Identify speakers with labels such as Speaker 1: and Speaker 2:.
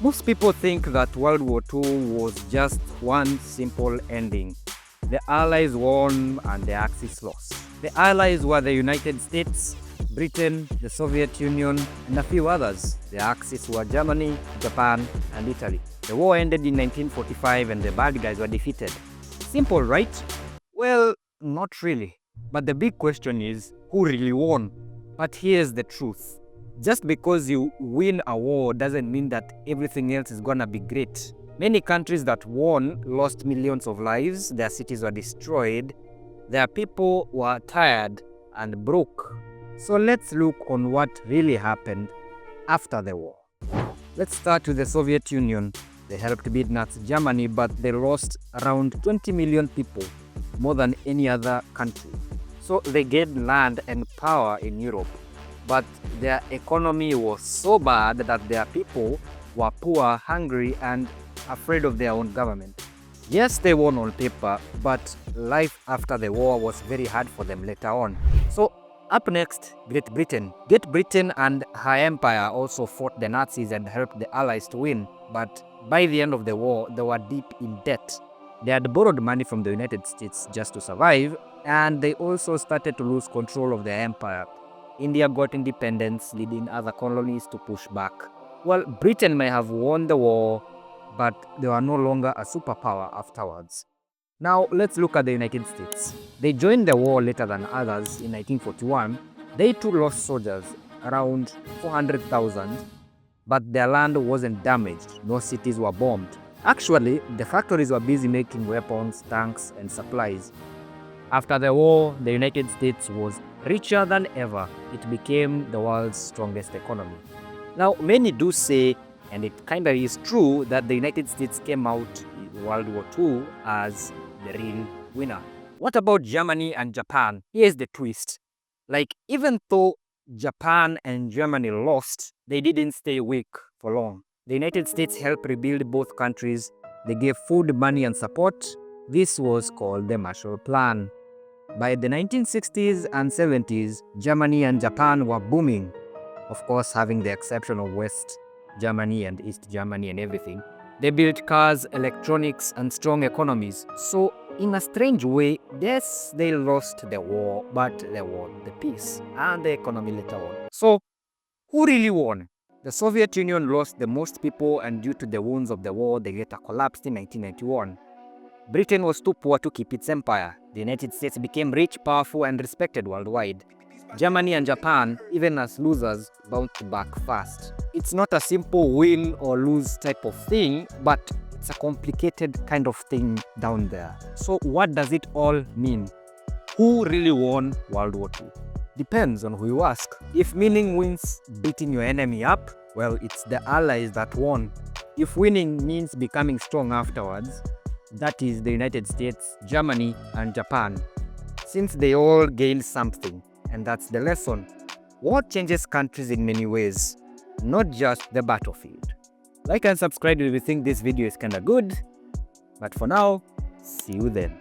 Speaker 1: Most people think that World War II was just one simple ending. The Allies won and the Axis lost. The Allies were the United States, Britain, the Soviet Union, and a few others. The Axis were Germany, Japan, and Italy. The war ended in 1945 and the bad guys were defeated. Simple, right? Well, not really. But the big question is, who really won? But here's the truth. Just because you win a war doesn't mean that everything else is gonna be great. Many countries that won lost millions of lives, their cities were destroyed, their people were tired and broke. So let's look on what really happened after the war. Let's start with the Soviet Union. They helped beat Nazi Germany, but they lost around 20 million people, more than any other country. So they gained land and power in Europe, but their economy was so bad that their people were poor, hungry, and afraid of their own government. Yes, they won on paper, but life after the war was very hard for them later on. So up next, Great Britain. Great Britain and her empire also fought the Nazis and helped the Allies to win, but by the end of the war, they were deep in debt. They had borrowed money from the United States just to survive, and they also started to lose control of their empire. India got independence, leading other colonies to push back. Well, Britain may have won the war, but they were no longer a superpower afterwards. Now, let's look at the United States. They joined the war later than others in 1941. They too lost soldiers, around 400,000, but their land wasn't damaged, no cities were bombed. Actually, the factories were busy making weapons, tanks, and supplies. After the war, the United States was richer than ever. It became the world's strongest economy. Now, many do say, and it kinda is true, that the United States came out in World War II as the real winner. What about Germany and Japan? Here's the twist. Like, even though Japan and Germany lost, they didn't stay weak for long. The United States helped rebuild both countries. They gave food, money, and support. This was called the Marshall Plan. By the 1960s and 70s, Germany and Japan were booming. Of course, having the exception of West Germany and East Germany and everything. They built cars, electronics, and strong economies. So, in a strange way, yes, they lost the war, but they won the peace and the economy later on. So, who really won? The Soviet Union lost the most people, and due to the wounds of the war, they later collapsed in 1991. Britain was too poor to keep its empire. The United States became rich, powerful, and respected worldwide. Germany and Japan, even as losers, bounced back fast. It's not a simple win or lose type of thing, but it's a complicated kind of thing down there. So what does it all mean? Who really won World War II? Depends on who you ask. If winning means beating your enemy up, well, it's the Allies that won. If winning means becoming strong afterwards, that is the United States, Germany, and Japan. Since they all gained something, and that's the lesson. War changes countries in many ways, not just the battlefield. Like and subscribe if you think this video is kinda good. But for now, see you then.